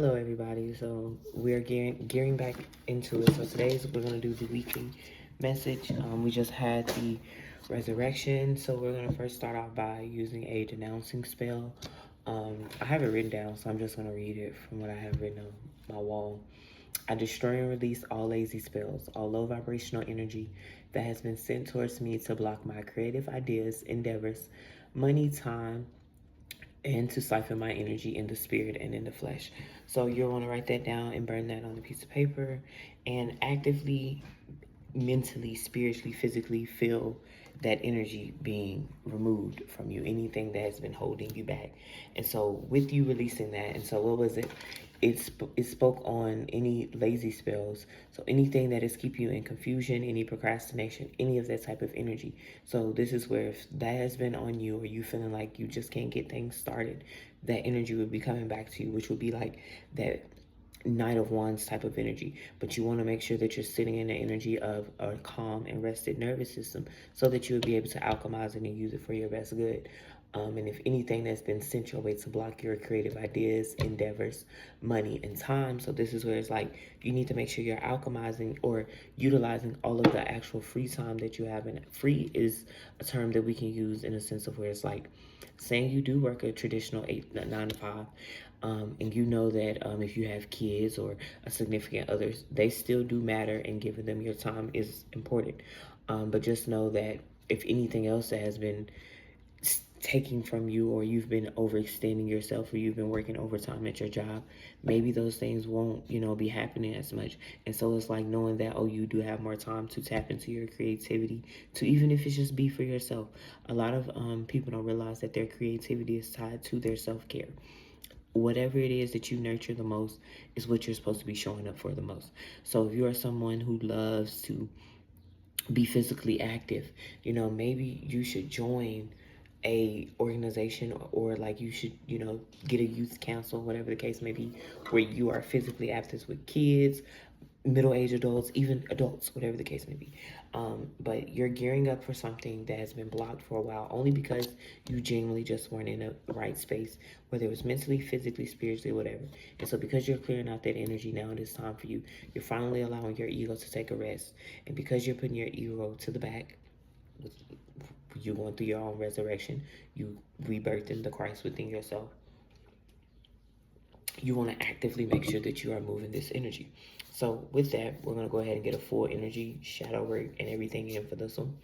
Hello everybody, so we're gearing back into it. So today we're going to do the weekly message. We just had the resurrection, so we're going to first start off by using a denouncing spell. I have it written down, so I'm just going to read it from what I have written on my wall. I destroy and release all lazy spells, all low vibrational energy that has been sent towards me to block my creative ideas, endeavors, money, time, and to siphon my energy in the spirit and in the flesh. So you'll want to write that down and burn that on a piece of paper and actively, mentally, spiritually, physically feel that energy being removed from you, anything that has been holding you back. And so with you releasing that, and so what was it? It spoke on any lazy spells. So anything that is keeping you in confusion, any procrastination, any of that type of energy. So this is where if that has been on you or you feeling like you just can't get things started, that energy would be coming back to you, which would be like that Knight of Wands type of energy. But you want to make sure that you're sitting in the energy of a calm and rested nervous system so that you would be able to alchemize it and use it for your best good. And if anything that's been sent your way to block your creative ideas, endeavors, money, and time. So this is where it's like you need to make sure you're alchemizing or utilizing all of the actual free time that you have. And free is a term that we can use in a sense of where it's like saying you do work a traditional 9 to 5. And you know that if you have kids or a significant others, they still do matter, and giving them your time is important. But just know that if anything else that has been taking from you, or you've been overextending yourself, or you've been working overtime at your job, maybe those things won't be happening as much. And so it's like knowing that, oh, you do have more time to tap into your creativity, to even if it's just be for yourself. A lot of people don't realize that their creativity is tied to their self-care. Whatever it is that you nurture the most is what you're supposed to be showing up for the most. So if you are someone who loves to be physically active, maybe you should join a organization, or like you should get a youth council, whatever the case may be, where you are physically active with kids, middle-aged adults, even adults, whatever the case may be. But you're gearing up for something that has been blocked for a while, only because you genuinely just weren't in a right space, whether it was mentally, physically, spiritually, whatever. And so because you're clearing out that energy now, it is time for you. You're finally allowing your ego to take a rest. And because you're putting your ego to the back, you going through your own resurrection, you rebirthing the Christ within yourself, you want to actively make sure that you are moving this energy. So with that, we're going to go ahead and get a full energy shadow work and everything in for this one.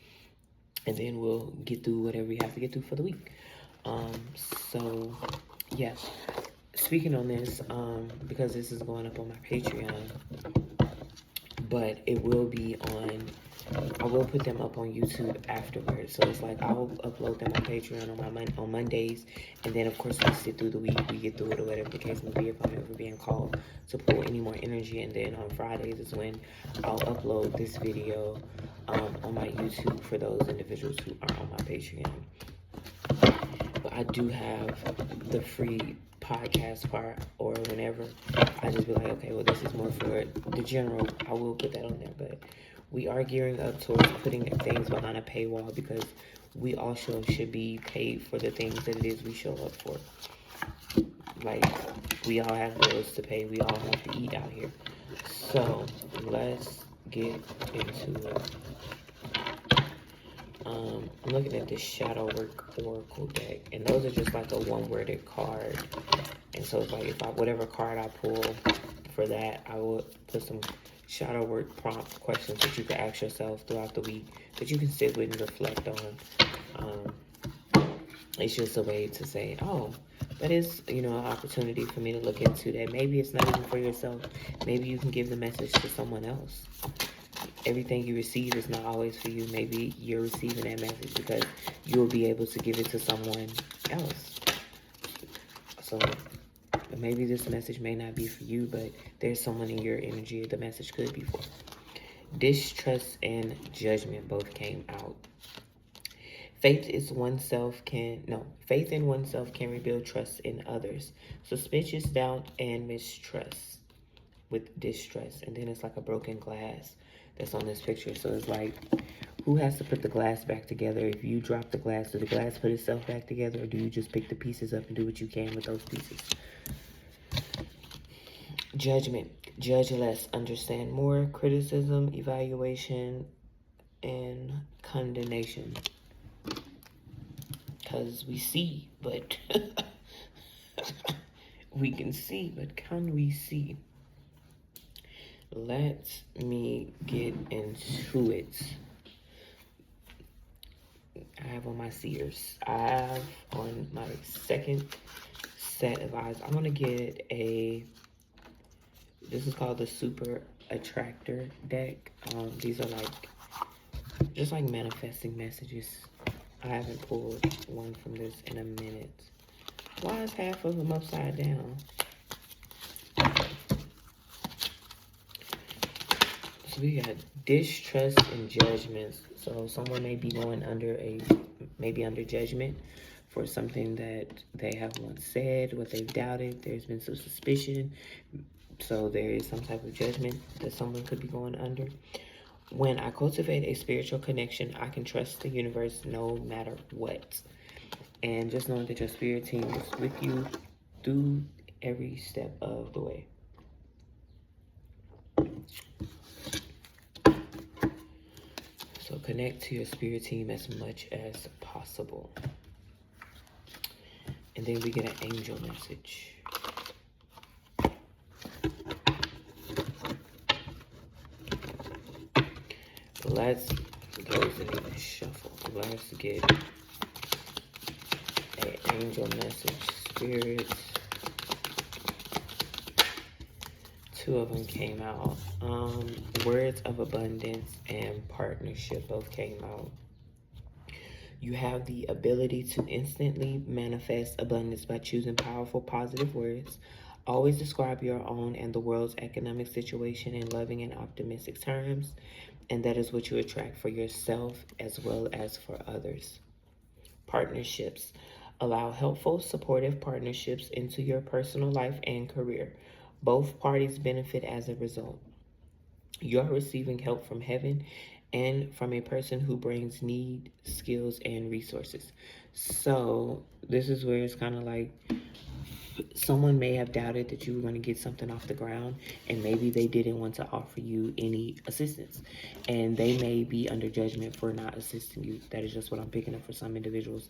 And then we'll get through whatever we have to get through for the week. So yeah, speaking on this, because this is going up on my Patreon, but it will be on, I will put them up on YouTube afterwards. So it's like I will upload them on Patreon on Mondays, and then of course we sit through the week, we get through it, or whatever the case may be, if I'm ever being called to pull any more energy. And then on Fridays is when I'll upload this video on my YouTube for those individuals who are on my Patreon. But I do have the free podcast part, or whenever I just be like, okay, well, this is more for the general, I will put that on there. But we are gearing up towards putting things behind a paywall, because we also should be paid for the things that it is we show up for. Like, we all have bills to pay, we all have to eat out here. So let's get into it. I'm looking at this Shadow Work Oracle deck, and those are just like a one-worded card. And so it's like if whatever card I pull for that, I will put some Shadow Work prompt questions that you can ask yourself throughout the week, that you can sit with and reflect on. It's just a way to say, oh, that is, an opportunity for me to look into that. Maybe it's not even for yourself. Maybe you can give the message to someone else. Everything you receive is not always for you. Maybe you're receiving that message because you will be able to give it to someone else. So maybe this message may not be for you, but there's someone in your energy the message could be for. Distrust and judgment both came out. Faith in oneself can rebuild trust in others. Suspicious doubt and mistrust with distrust. And then it's like a broken glass that's on this picture. So it's like, who has to put the glass back together? If you drop the glass, does the glass put itself back together, or do you just pick the pieces up and do what you can with those pieces? Judgment. Judge less, understand more. Criticism, evaluation, and condemnation. Because we see, but we can see, but can we see? Let me get into it. I have on my seers. I have on my second set of eyes. I'm going to get this is called the Super Attractor deck. These are just like manifesting messages. I haven't pulled one from this in a minute. Why is half of them upside down? So we got distrust and judgments. So someone may be going under under judgment for something that they have once said, what they've doubted. There's been some suspicion. So there is some type of judgment that someone could be going under. When I cultivate a spiritual connection, I can trust the universe no matter what. And just knowing that your spirit team is with you through every step of the way. So connect to your spirit team as much as possible. And then we get an angel message. Let's go to the shuffle. Let's get an angel message. Spirits. Two of them came out. Words of abundance and partnership both came out. You have the ability to instantly manifest abundance by choosing powerful, positive words. Always describe your own and the world's economic situation in loving and optimistic terms. And that is what you attract for yourself as well as for others. Partnerships. Allow helpful, supportive partnerships into your personal life and career. Both parties benefit as a result. You're receiving help from heaven and from a person who brings need, skills, and resources. So this is where it's kind of like someone may have doubted that you were going to get something off the ground, and maybe they didn't want to offer you any assistance, and they may be under judgment for not assisting you. That is just what I'm picking up for some individuals.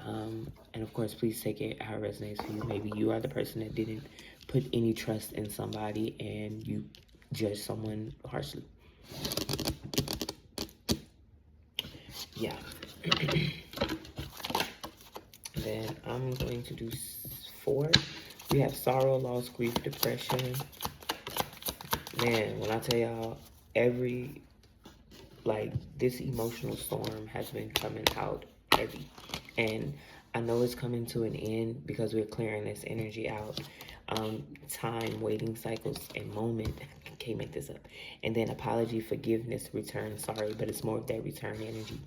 And of course, please take it how it resonates for you. Maybe you are the person that didn't put any trust in somebody and you judge someone harshly. Yeah. Then I'm going to do 4. We have sorrow, loss, grief, depression. Man, when I tell y'all, this emotional storm has been coming out heavy. And I know it's coming to an end because we're clearing this energy out. Time, waiting cycles, and moment. I can't make this up. And then apology, forgiveness, return, sorry. But it's more of that return energy.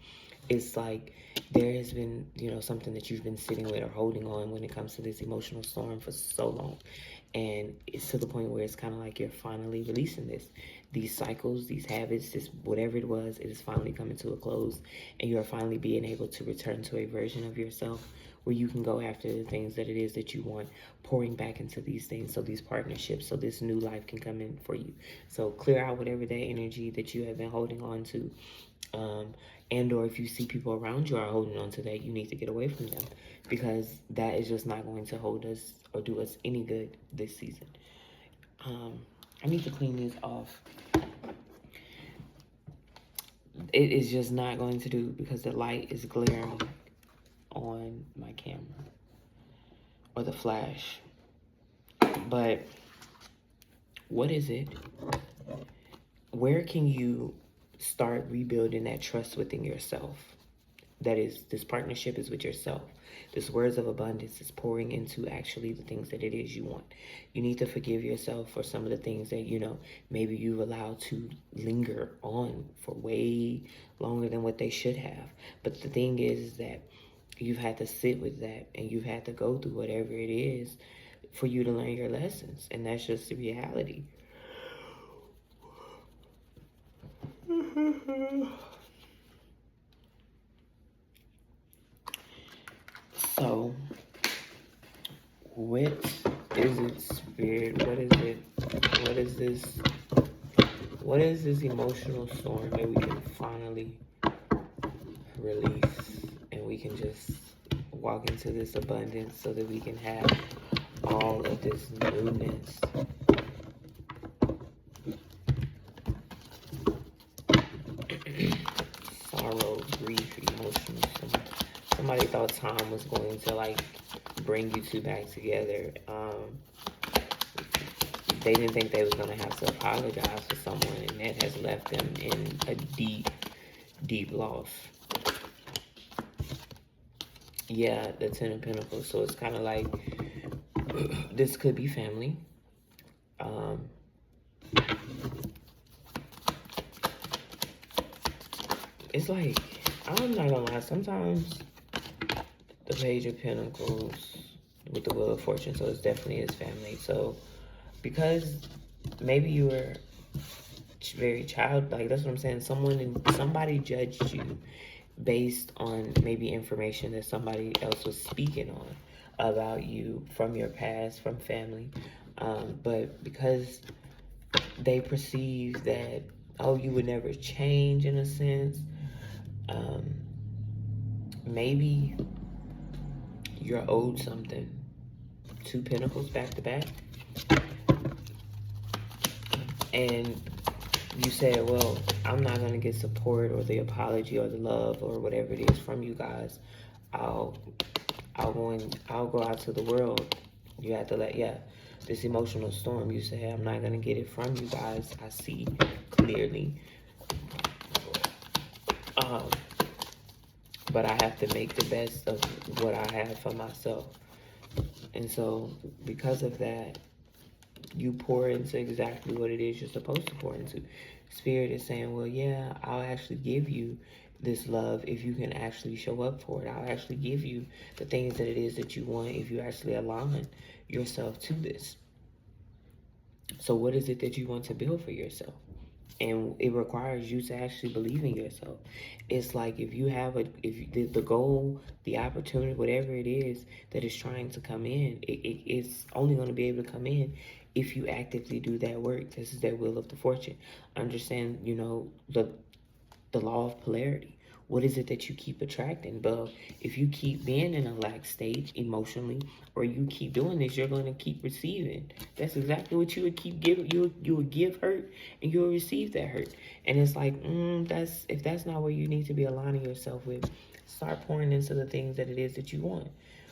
It's like there has been, something that you've been sitting with or holding on when it comes to this emotional storm for so long. And it's to the point where it's kind of like you're finally releasing these cycles, these habits, this whatever it was, it is finally coming to a close. And you're finally being able to return to a version of yourself where you can go after the things that it is that you want, pouring back into these things, so these partnerships, so this new life can come in for you. So clear out whatever that energy that you have been holding on to. And or if you see people around you are holding on to that, you need to get away from them, because that is just not going to hold us or do us any good this season. I need to clean these off. It is just not going to do, because the light is glaring on my camera or the flash. But what is it? Where can you start rebuilding that trust within yourself? That is, this partnership is with yourself. This words of abundance is pouring into actually the things that it is you want. You need to forgive yourself for some of the things that, maybe you've allowed to linger on for way longer than what they should have. But the thing is that you've had to sit with that, and you've had to go through whatever it is for you to learn your lessons. And that's just the reality. So, what is it, Spirit? What is it What is this? What is this emotional storm that we can finally release and we can just walk into this abundance so that we can have all of this newness? Sorrow, grief, emotional storm. Somebody thought time was going to like bring you two back together. They didn't think they was gonna have to apologize for someone, and that has left them in a deep, deep loss. Yeah, the Ten of Pentacles. So it's kind of like this could be family. It's like, I'm not gonna lie, sometimes the Page of Pentacles with the Wheel of Fortune, so it's definitely his family. So because maybe you were very childlike, that's what I'm saying. Somebody judged you based on maybe information that somebody else was speaking on about you from your past, from family. But because they perceive that, oh, you would never change in a sense, maybe you're owed something. Two Pentacles back to back. And you said, well, I'm not going to get support or the apology or the love or whatever it is from you guys. I'll go out to the world. You have to this emotional storm, you say, I'm not going to get it from you guys. I see clearly. But I have to make the best of what I have for myself. And so because of that, you pour into exactly what it is you're supposed to pour into. Spirit is saying, well, yeah, I'll actually give you this love if you can actually show up for it. I'll actually give you the things that it is that you want if you actually align yourself to this. So what is it that you want to build for yourself? And it requires you to actually believe in yourself. It's like if the goal, the opportunity, whatever it is that is trying to come in, it's only going to be able to come in if you actively do that work. This is that Wheel of the Fortune. Understand, the law of polarity. What is it that you keep attracting? But if you keep being in a lack stage emotionally, or you keep doing this, you're going to keep receiving. That's exactly what you would keep giving. You would give hurt, and you'll receive that hurt. And it's like, if that's not where you need to be aligning yourself with, start pouring into the things that it is that you want.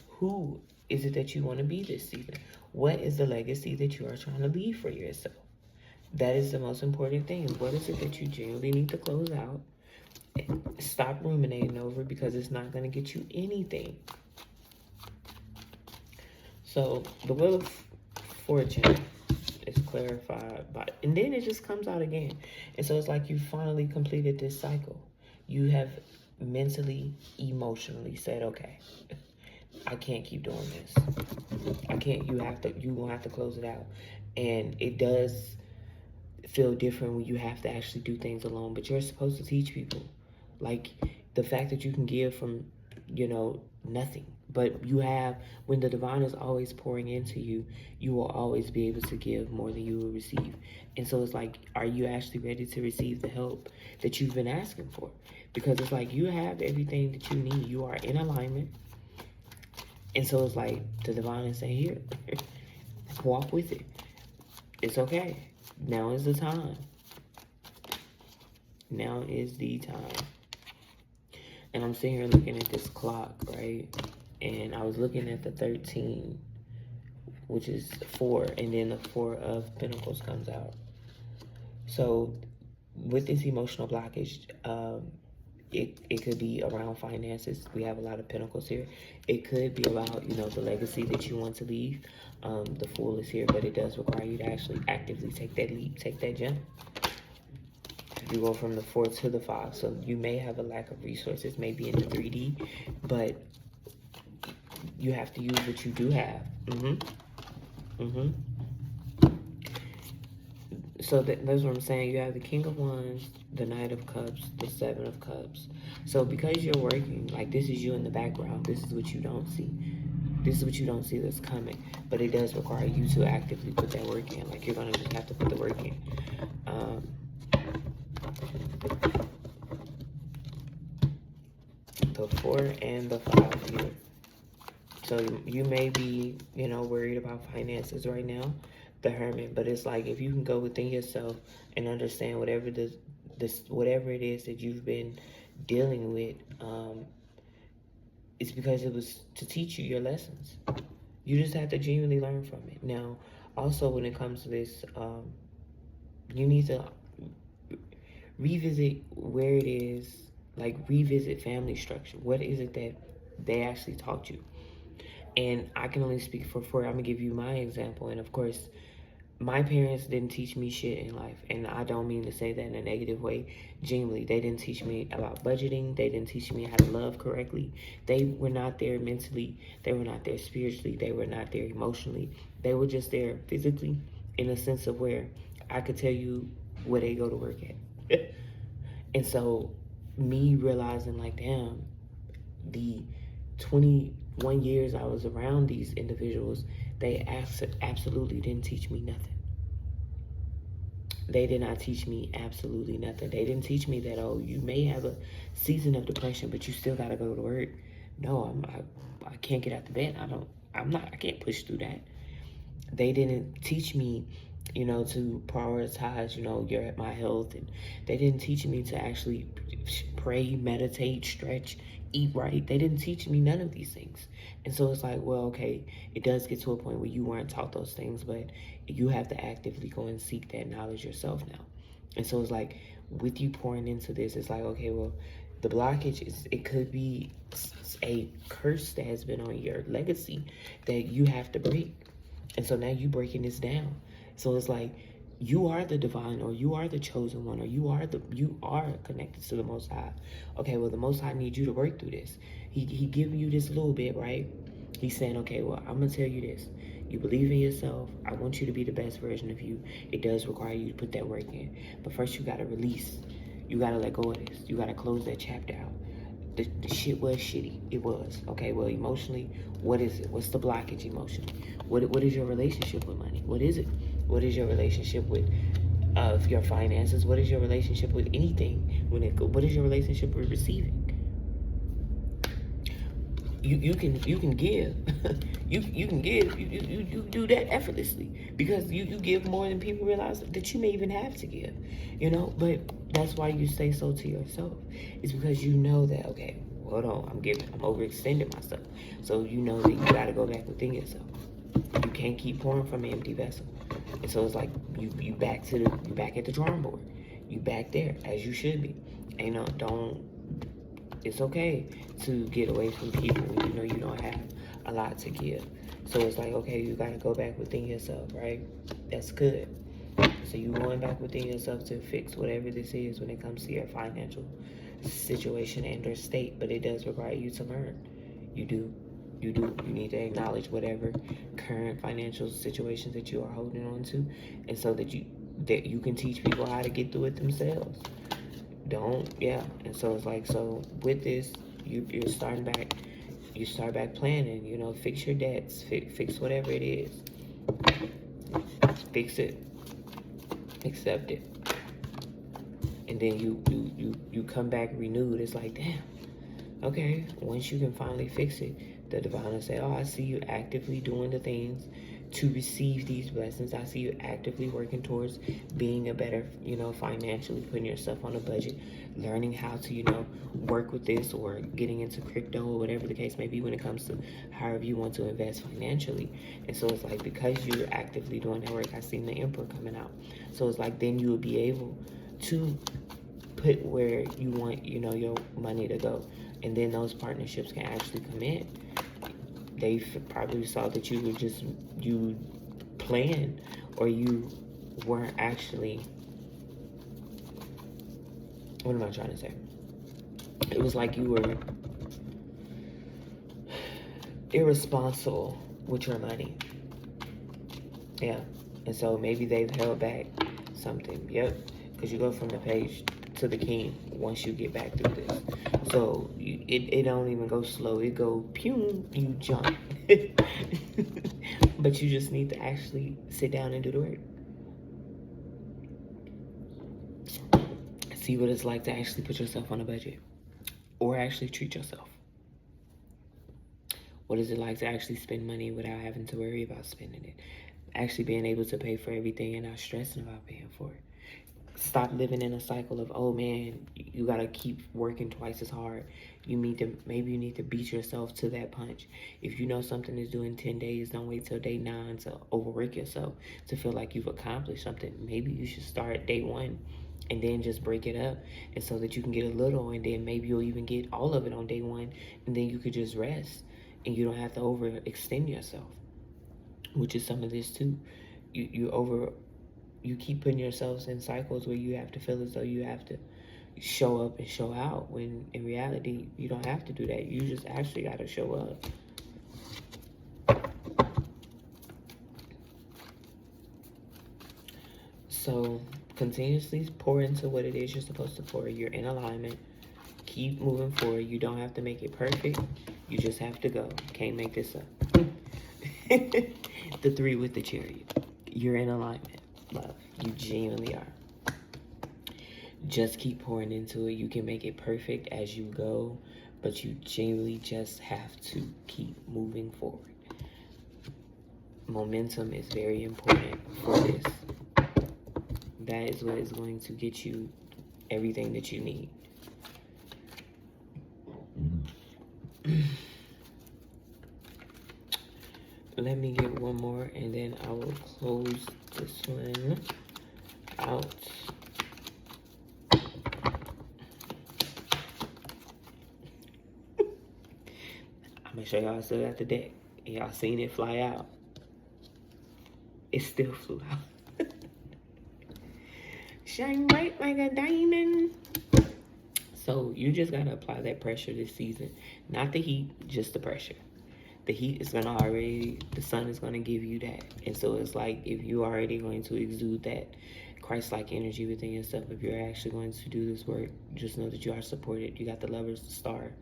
Who is it that you want to be this season? What is the legacy that you are trying to leave for yourself? That is the most important thing. What is it that you genuinely need to close out? Stop ruminating over, because it's not going to get you anything. So the Wheel of Fortune is clarified and then it just comes out again. And so it's like you finally completed this cycle. You have mentally, emotionally said, okay, I can't keep doing this. I can't. You're gonna have to close it out. And it does feel different when you have to actually do things alone, but you're supposed to teach people. Like the fact that you can give from, nothing. But when the divine is always pouring into you, you will always be able to give more than you will receive. And so it's like, are you actually ready to receive the help that you've been asking for? Because it's like you have everything that you need. You are in alignment. And so it's like the divine is saying, here, walk with it. It's okay. Now is the time. Now is the time. And I'm sitting here looking at this clock, right? And I was looking at the 13, which is 4, and then the 4 of Pentacles comes out. So with this emotional blockage, it could be around finances. We have a lot of Pentacles here. It could be about, the legacy that you want to leave. The Fool is here, but it does require you to actually actively take that leap, take that jump. You go from the 4 to the 5, so you may have a lack of resources, maybe in the 3D, but you have to use what you do have. So that's what I'm saying. You have the King of Wands, the Knight of Cups, the 7 of Cups. So because you're working, like this is you in the background, this is what you don't see. This is what you don't see that's coming, but it does require you to actively put that work in. Like, you're gonna just have to put the work in. The 4 and the 5 here. So you may be, worried about finances right now, the Hermit, but it's like, if you can go within yourself and understand whatever whatever it is that you've been dealing with, it's because it was to teach you your lessons. You just have to genuinely learn from it. Now, also when it comes to this, you need to revisit where it is, like revisit family structure. What is it that they actually taught you? And I can only speak for I'm gonna give you my example. And of course, my parents didn't teach me shit in life, and I don't mean to say that in a negative way. Genuinely, they didn't teach me about budgeting. They didn't teach me how to love correctly. They were not there mentally. They were not there spiritually. They were not there emotionally. They were just there physically, in a sense of where I could tell you where they go to work at. And so me realizing, like, damn, the 21 years I was around these individuals, they absolutely didn't teach me nothing. They did not teach me absolutely nothing. They didn't teach me that, oh, you may have a season of depression, but you still gotta go to work. No, I can't get out the bed. I can't push through that. They didn't teach me, to prioritize, my health. And they didn't teach me to actually pray, meditate, stretch, eat right. They didn't teach me none of these things. And so it's like, well, okay, it does get to a point where you weren't taught those things, but you have to actively go and seek that knowledge yourself now. And so it's like, with you pouring into this, it's like, okay, well, the blockage it could be a curse that has been on your legacy that you have to break. And so now you breaking this down. So it's like, you are the divine, or you are the chosen one, or you are connected to the Most High. Okay, well, the Most High needs you to work through this. He giving you this little bit, right? He's saying, okay, well, I'm going to tell you this. You believe in yourself. I want you to be the best version of you. It does require you to put that work in. But first, you got to release. You got to let go of this. You got to close that chapter out. The shit was shitty. It was. Okay, well, emotionally, what is it? What's the blockage emotionally? What is your relationship with money? What is it? What is your relationship with your finances? What is your relationship with anything? What is your relationship with receiving? You can give. you can give. You do that effortlessly, because you give more than people realize that you may even have to give. But that's why you say so to yourself. It's because you know that, okay, hold on, I'm overextending myself. So you know that you gotta go back within yourself. You can't keep pouring from an empty vessel. And so it's like you back at the drawing board. You back there as you should be. And it's okay to get away from people when you know you don't have a lot to give. So it's like, okay, you gotta go back within yourself, right? That's good. So you going back within yourself to fix whatever this is when it comes to your financial situation and or state, but it does require you to learn. You do. You need to acknowledge whatever current financial situations that you are holding on to, and so that you can teach people how to get through it themselves. And so it's like, so with this, you're starting back. You start back planning. Fix your debts. Fix whatever it is. Fix it. Accept it. And then you come back renewed. It's like, damn. Okay, once you can finally fix it, the divine will say, oh, I see you actively doing the things to receive these blessings. I see you actively working towards being a better, financially, putting yourself on a budget, learning how to, work with this, or getting into crypto, or whatever the case may be when it comes to however you want to invest financially. And so it's like, because you're actively doing that work, I see the Emperor coming out. So it's like, then you will be able to put where you want, your money to go. And then those partnerships can actually come in. They probably saw that you planned, or you weren't actually, what am I trying to say? It was like you were irresponsible with your money. Yeah. And so maybe they've held back something. Yep. Because you go from the page to the king once you get back through this. So it don't even go slow. It go pew, you jump. But you just need to actually sit down and do the work. See what it's like to actually put yourself on a budget or actually treat yourself. What is it like to actually spend money without having to worry about spending it? Actually being able to pay for everything and not stressing about paying for it. Stop living in a cycle of, oh man, you gotta keep working twice as hard. Maybe you need to beat yourself to that punch. If you know something is due in 10 days, don't wait till day 9 to overwork yourself to feel like you've accomplished something. Maybe you should start day 1 and then just break it up, and so that you can get a little, and then maybe you'll even get all of it on day 1, and then you could just rest and you don't have to overextend yourself, which is some of this too. You keep putting yourselves in cycles where you have to feel as though you have to show up and show out, when in reality you don't have to do that. You just actually got to show up. So continuously pour into what it is you're supposed to pour. You're in alignment. Keep moving forward. You don't have to make it perfect. You just have to go. Can't make this up. The 3 with the chariot. You're in alignment, love. You genuinely are. Just keep pouring into it. You can make it perfect as you go, but you genuinely just have to keep moving forward. Momentum is very important for this. That is what is going to get you everything that you need. Let me get one more and then I will close this one out. I'm gonna show y'all still got the deck. Y'all seen it fly out. It still flew out. Shine bright like a diamond. So you just gotta apply that pressure this season. Not the heat, just the pressure. The heat is gonna the sun is gonna give you that. And so it's like, if you're already going to exude that Christ-like energy within yourself, if you're actually going to do this work, just know that you are supported. You got the Lovers, the Star,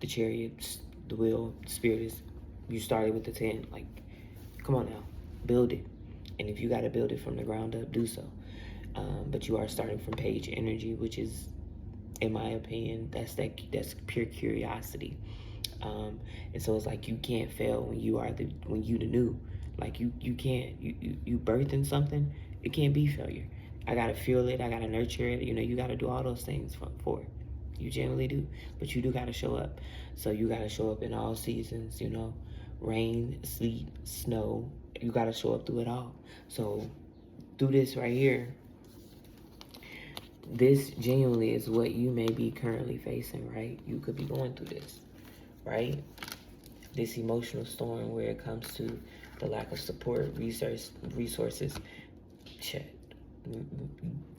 the Chariot, the Wheel, the Spirit is, you started with the 10. Like, come on now, build it. And if you gotta build it from the ground up, do so. But you are starting from page energy, which is, in my opinion, that's pure curiosity. And so it's like, you can't fail when you the new. Like, you can't, you birthing something, it can't be failure. I gotta feel it, I gotta nurture it, you gotta do all those things for it. You generally do, but you do gotta show up. So you gotta show up in all seasons, rain, sleet, snow, you gotta show up through it all. So through this right here, this genuinely is what you may be currently facing, right? You could be going through this, right? This emotional storm where it comes to the lack of support, resources,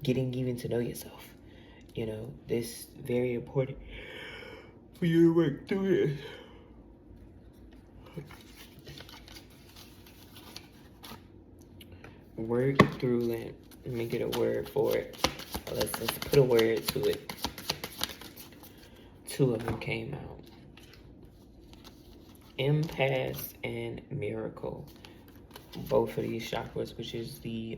getting even to know yourself. This very important for you to work through this. Work through it. Let me get a word for it. Let's put a word to it. 2 of them came out. Impasse and miracle. Both of these chakras, which is the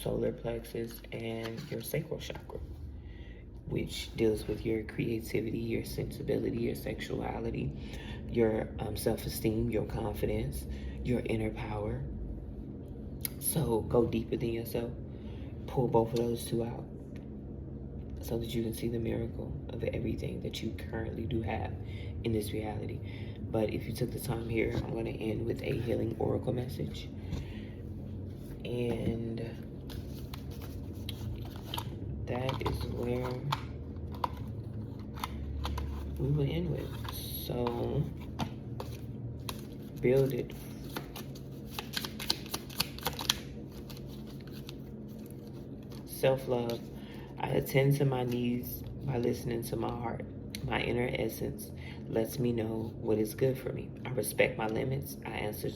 solar plexus and your sacral chakra, which deals with your creativity, your sensibility, your sexuality, your self-esteem, your confidence, your inner power. So go deep within yourself. Pull both of those 2 out so that you can see the miracle of everything that you currently do have in this reality. But if you took the time here, I'm going to end with a healing oracle message. And that is where we will end with. So build it. Self-love. I attend to my needs by listening to my heart. My inner essence lets me know what is good for me. I respect my limits. I answer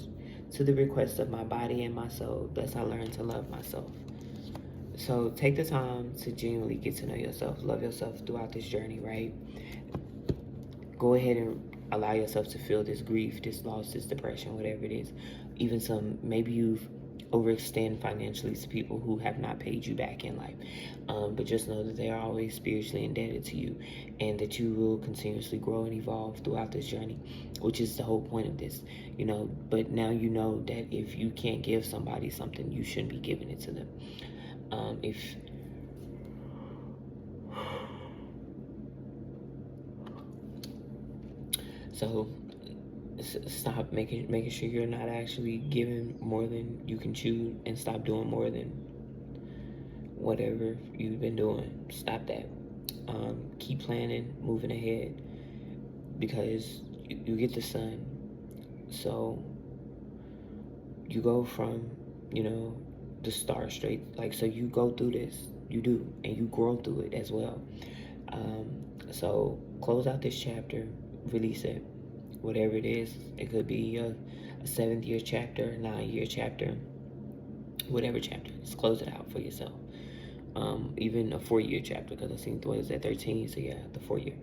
to the requests of my body and my soul. Thus I learn to love myself. So take the time to genuinely get to know yourself, love yourself throughout this journey, right? Go ahead and allow yourself to feel this grief, this loss, this depression, whatever it is. Even maybe you've overextend financially to people who have not paid you back in life. But just know that they are always spiritually indebted to you, and that you will continuously grow and evolve throughout this journey, which is the whole point of this, But now you know that if you can't give somebody something, you shouldn't be giving it to them. So stop making sure you're not actually giving more than you can chew, and stop doing more than whatever you've been doing. Stop that. Keep planning, moving ahead, because you get the sun. So you go from, the star straight, so you go through this, you do, and you grow through it as well. So close out this chapter, release it, whatever it is. It could be a 7th year chapter, 9-year chapter, whatever chapter. Just close it out for yourself. Even a 4-year chapter, because I think what is that, 13? So yeah, the 4-year.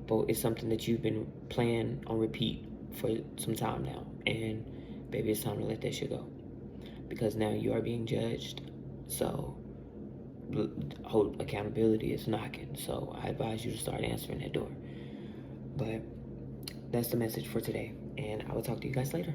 But it's something that you've been playing on repeat for some time now, and baby, it's time to let that shit go, because now you are being judged. So hold accountability is knocking. So I advise you to start answering that door. But that's the message for today, and I will talk to you guys later.